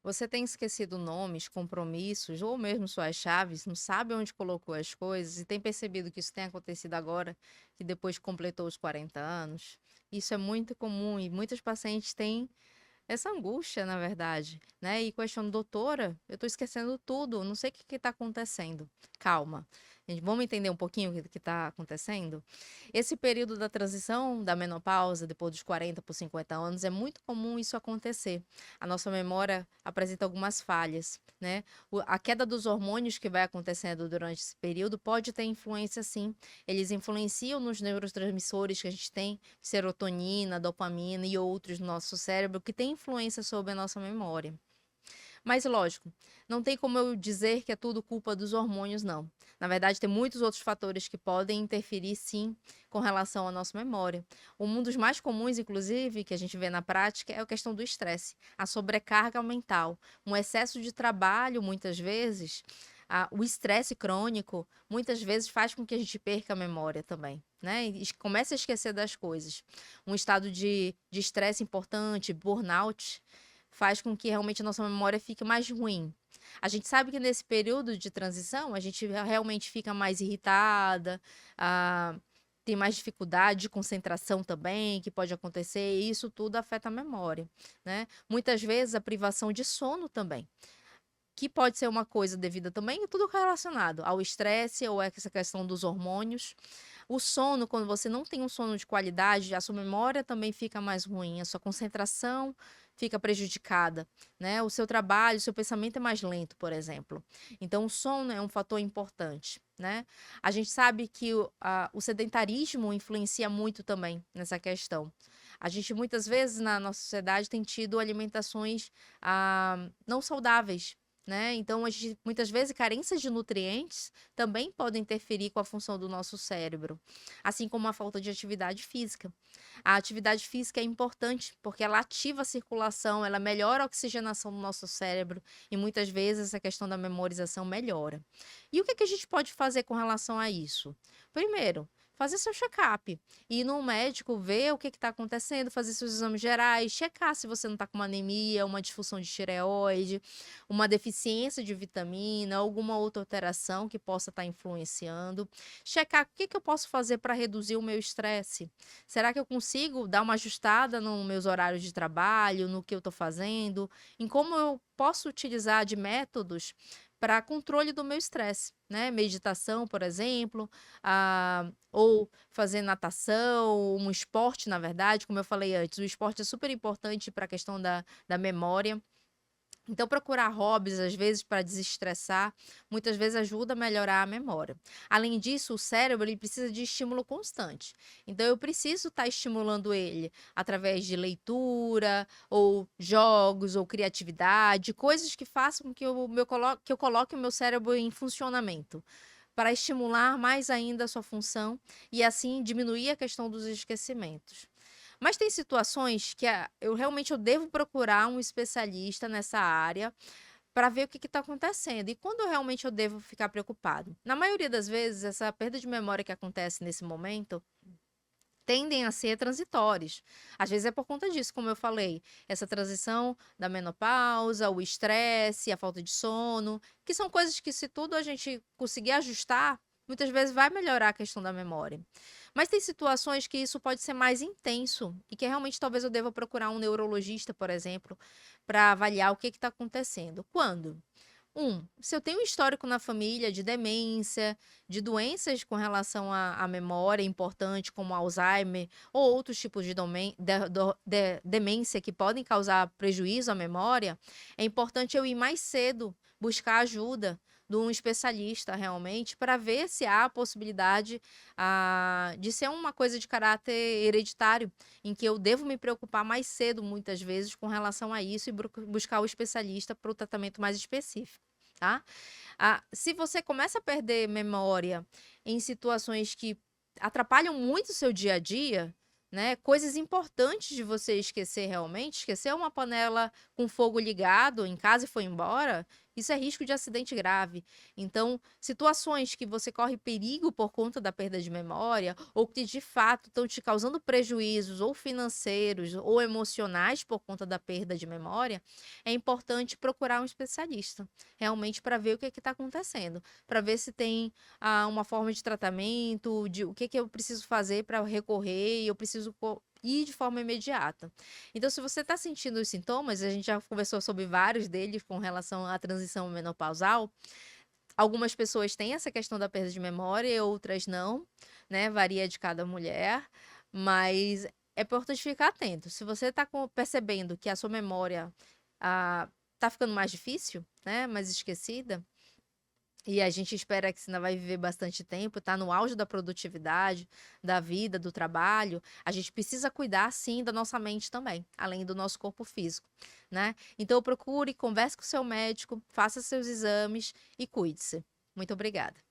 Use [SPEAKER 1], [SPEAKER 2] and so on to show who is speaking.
[SPEAKER 1] Você tem esquecido nomes, compromissos ou mesmo suas chaves, não sabe onde colocou as coisas e tem percebido que isso tem acontecido agora, que depois que completou os 40 anos? Isso é muito comum e muitos pacientes têm essa angústia, na verdade, né? E questionam, doutora, eu tô esquecendo tudo, não sei o que que tá acontecendo. Calma. Gente, vamos entender um pouquinho o que está acontecendo? Esse período da transição da menopausa, depois dos 40 por 50 anos, é muito comum isso acontecer. A nossa memória apresenta algumas falhas, né? A queda dos hormônios que vai acontecendo durante esse período pode ter influência, sim. Eles influenciam nos neurotransmissores que a gente tem, serotonina, dopamina e outros no nosso cérebro, que tem influência sobre a nossa memória. Mas lógico, não tem como eu dizer que é tudo culpa dos hormônios, não. Na verdade, tem muitos outros fatores que podem interferir, sim, com relação à nossa memória. Um dos mais comuns, inclusive, que a gente vê na prática é a questão do estresse, a sobrecarga mental, um excesso de trabalho, muitas vezes. O estresse crônico muitas vezes faz com que a gente perca a memória também, né? E comece a esquecer das coisas. Um estado de estresse importante, burnout, faz com que realmente a nossa memória fique mais ruim. A gente sabe que nesse período de transição, a gente realmente fica mais irritada, ah, tem mais dificuldade de concentração também, que pode acontecer, e isso tudo afeta a memória, né? Muitas vezes a privação de sono também, que pode ser uma coisa devida também, tudo relacionado ao estresse ou essa questão dos hormônios. O sono, quando você não tem um sono de qualidade, a sua memória também fica mais ruim, a sua concentração fica prejudicada, né? O seu trabalho, o seu pensamento é mais lento, por exemplo. Então, o sono é um fator importante, né? A gente sabe que o sedentarismo influencia muito também nessa questão. A gente, muitas vezes, na nossa sociedade, tem tido alimentações não saudáveis, né? Então, a gente, muitas vezes, carências de nutrientes também podem interferir com a função do nosso cérebro, assim como a falta de atividade física. A atividade física é importante porque ela ativa a circulação, ela melhora a oxigenação do nosso cérebro e muitas vezes essa questão da memorização melhora. E o que a gente pode fazer com relação a isso? Primeiro, fazer seu check-up, ir no médico, ver o que está acontecendo, fazer seus exames gerais, checar se você não está com uma anemia, uma disfunção de tireoide, uma deficiência de vitamina, alguma outra alteração que possa estar influenciando. Checar o que eu posso fazer para reduzir o meu estresse. Será que eu consigo dar uma ajustada nos meus horários de trabalho, no que eu estou fazendo, em como eu posso utilizar de métodos para controle do meu estresse, né? Meditação, por exemplo, ou fazer natação, um esporte, na verdade, como eu falei antes, o esporte é super importante para a questão da memória. Então, procurar hobbies, às vezes, para desestressar, muitas vezes ajuda a melhorar a memória. Além disso, o cérebro ele precisa de estímulo constante. Então, eu preciso estar estimulando ele através de leitura, ou jogos, ou criatividade, coisas que façam com que que eu coloque o meu cérebro em funcionamento, para estimular mais ainda a sua função e, assim, diminuir a questão dos esquecimentos. Mas tem situações que eu devo procurar um especialista nessa área para ver o que está acontecendo e quando realmente eu devo ficar preocupado. Na maioria das vezes, essa perda de memória que acontece nesse momento tendem a ser transitórios. Às vezes é por conta disso, como eu falei, essa transição da menopausa, o estresse, a falta de sono, que são coisas que se tudo a gente conseguir ajustar, muitas vezes vai melhorar a questão da memória. Mas tem situações que isso pode ser mais intenso e que realmente talvez eu deva procurar um neurologista, por exemplo, para avaliar o que está acontecendo. Quando? Se eu tenho um histórico na família de demência, de doenças com relação à memória importante, como Alzheimer ou outros tipos de demência que podem causar prejuízo à memória, é importante eu ir mais cedo buscar ajuda de um especialista realmente para ver se há a possibilidade de ser uma coisa de caráter hereditário, em que eu devo me preocupar mais cedo, muitas vezes, com relação a isso e buscar o especialista para o tratamento mais específico. Tá? Se você começa a perder memória em situações que atrapalham muito o seu dia a dia, né? Coisas importantes de você esquecer realmente, esquecer uma panela com fogo ligado em casa e foi embora, Isso é risco de acidente grave. Então, situações que você corre perigo por conta da perda de memória, ou que de fato estão te causando prejuízos ou financeiros ou emocionais por conta da perda de memória, é importante procurar um especialista, realmente para ver o que está acontecendo, para ver se tem uma forma de tratamento, de o que eu preciso fazer para recorrer, e eu preciso ir de forma imediata. Então, se você está sentindo os sintomas, a gente já conversou sobre vários deles com relação à transição menopausal. Algumas pessoas têm essa questão da perda de memória e outras não, né? Varia de cada mulher, mas é importante ficar atento. Se você está percebendo que a sua memória está ficando mais difícil, né? Mais esquecida, e a gente espera que você ainda vai viver bastante tempo, tá no auge da produtividade, da vida, do trabalho. A gente precisa cuidar, sim, da nossa mente também, além do nosso corpo físico, né? Então procure, converse com o seu médico, faça seus exames e cuide-se. Muito obrigada.